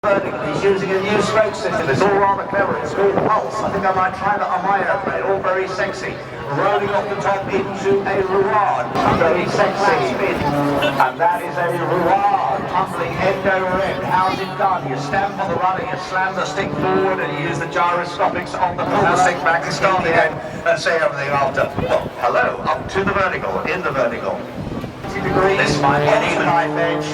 He's using a new stroke system. It's all rather clever. It's called Pulse. I think I might try that on my airplane. All very sexy. Rolling off the top into a roulade. Very sexy. And that is a roulade. Tumbling end over end. How's it done? You stamp on the rudder, you slam the stick forward, and you use the gyroscopics on the pull the stick back and start again and say everything after. Well, hello, up to the vertical, in the vertical. 60 degrees. This might be an even knife edge.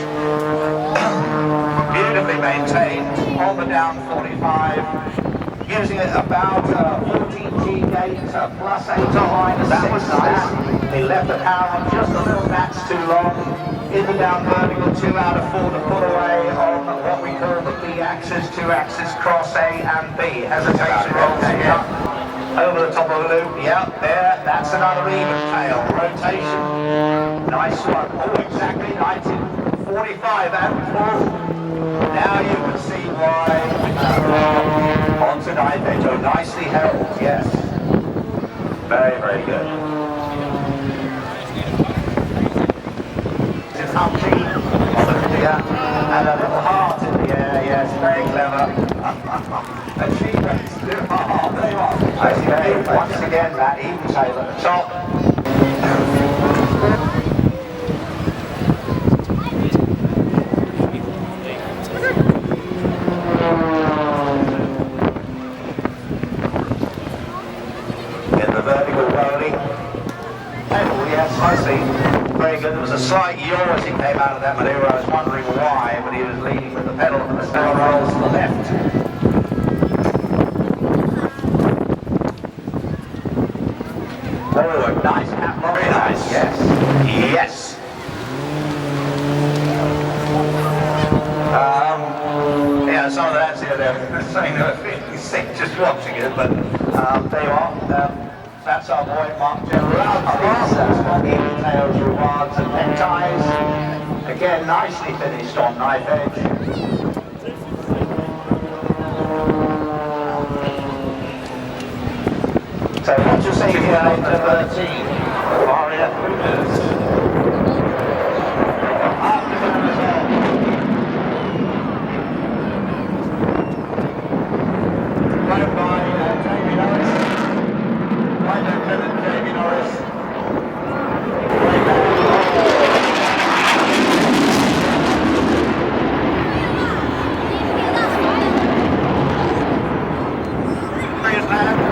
Beautifully maintained on the down 45, using it about 14G gate plus 8 or minus. That was nice. He left the power on just a little that's too long. In the down vertical, 2 out of 4 to pull away on what we call the B axis, 2 axis cross A and B. Hesitation rolls here. Over the top of the loop, yeah, there, that's another even tail. Rotation, nice one. Oh, exactly, 1945 and full. Now you can see why onto knife edge. Oh, nicely held, yes. Very, very good. It's humpy, and a little heart in the air, yes, very clever. Achievements, there you are. Okay, once again, that even tail at the top. Very good. There was a slight yaw as he came out of that maneuver. I was wondering why, but he was leading with the pedal and the sail rolls to the left. Oh, nice cap. Very nice. Yes. Yes. Yeah, some of the lads here, they're saying they were feeling sick just watching it, but there you are. That's our boy Mark General. Even tails, rewards and neckties. Again, nicely finished on knife edge. So what you see here into 13, RAF Hooters. Afternoon as well. Run by Jamie Norris. Right Lieutenant Jamie Norris.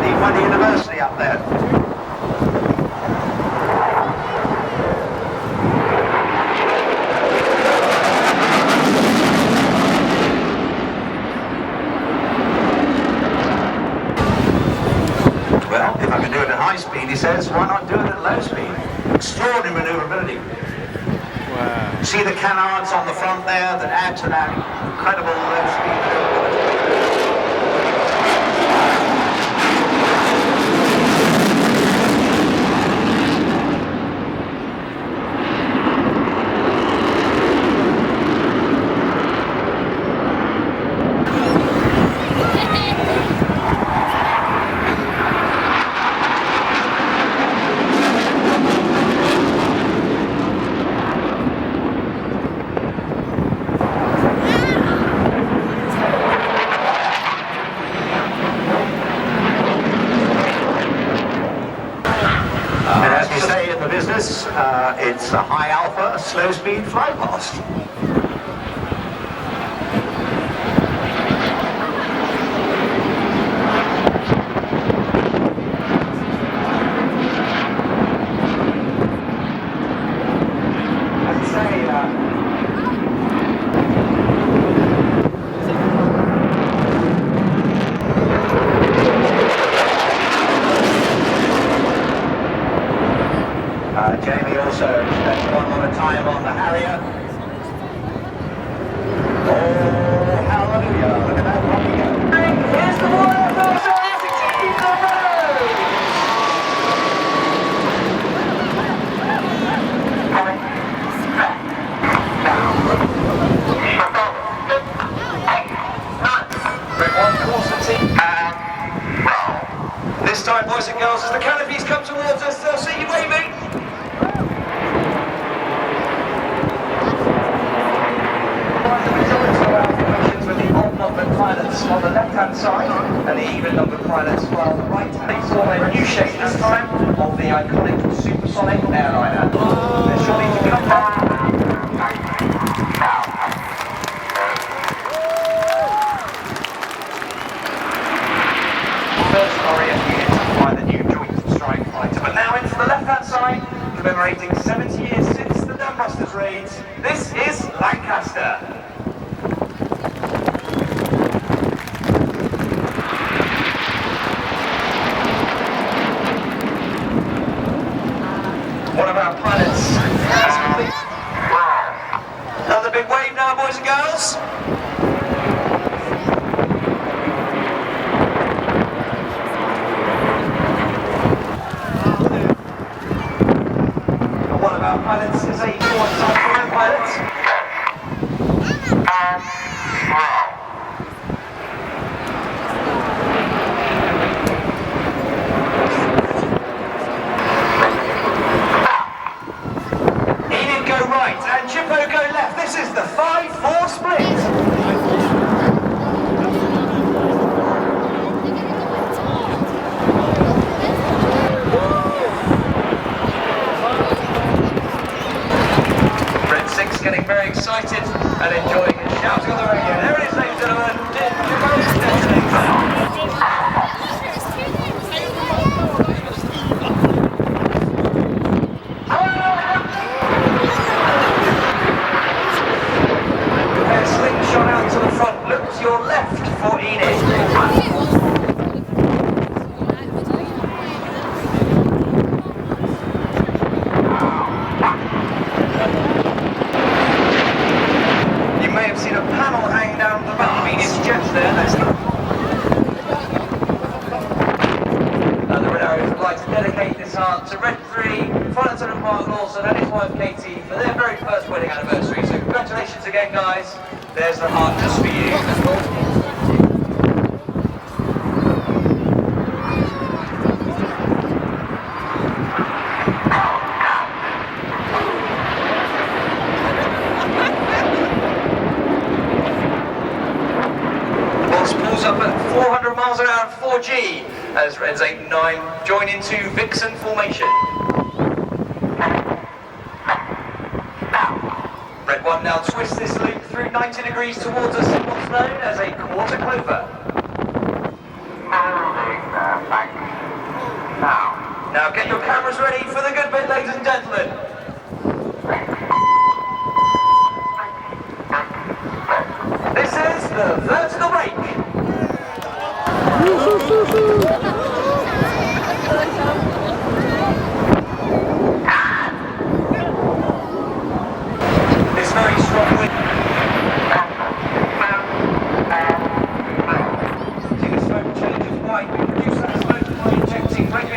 He won the university up there. Well, if I can do it at high speed, he says, why not do it at low speed? Extraordinary maneuverability. Wow. See the canards on the front there that add to that incredible low speed maneuverability? It's a high alpha, slow speed fly past. I'd say Jamie also spent one more time on the Harrier. Oh, hallelujah. Look at that one again. Here's the water for well, this time, boys and girls, as the canopies come towards us, they'll see you waving. pilots on the left-hand side and the even-numbered pilots on the right. They form a new shape this time of the iconic supersonic airliner. They're shortly to come back. First RAF unit by the new Joint Strike Fighter. But now into the left-hand side, commemorating 70 years since the Dambusters raids. This is Lancaster. One of our pilots has completed. Another big wave now, boys and girls. One of our pilots is a one-time pilot. And Chippo go left. This is the 5-4 split. Red 6 getting very excited and enjoying it, shouting on the radio. There it is, ladies and gentlemen. Chippo's detonator. Slingshot out to the front, look to your left for Enid. You may have seen a panel hang down the back of Enid's jets there. The Red Arrows would like to dedicate this art to Red 3, Lieutenant Mark Lawson and his wife Katie for their very first wedding anniversary. So congratulations again, guys. There's the heart just for you. Box pulls up at 400 miles an hour at 4G as Reds 8 and 9 join into Vixen formation. Red 1 now twists this loop through 90 degrees towards us in what's known as a quarter clover. Now get your cameras ready for the good bit, ladies and gentlemen. This is the vertical brake. This very strong wind. See the smoke changes white. We reduce that smoke by injecting brake.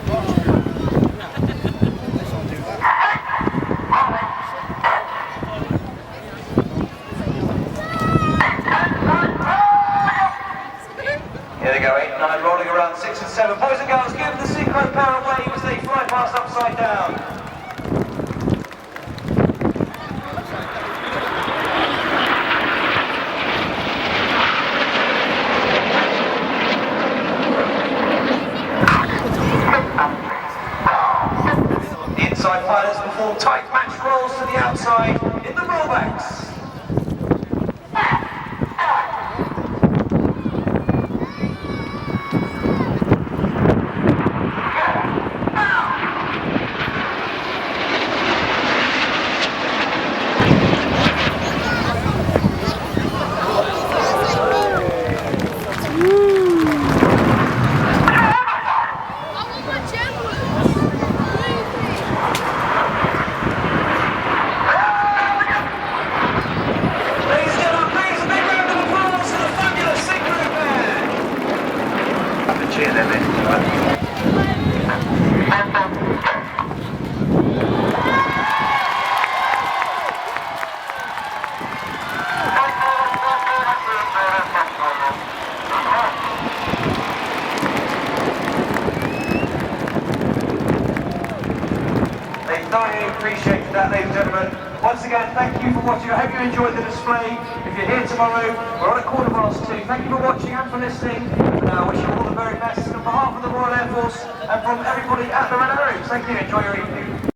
once again, thank you for watching. I hope you enjoyed the display. If you're here tomorrow, we're on at 2:15. Thank you for watching and for listening. And I wish you all the very best on behalf of the Royal Air Force and from everybody at the Red Arrows. Thank you. Enjoy your evening.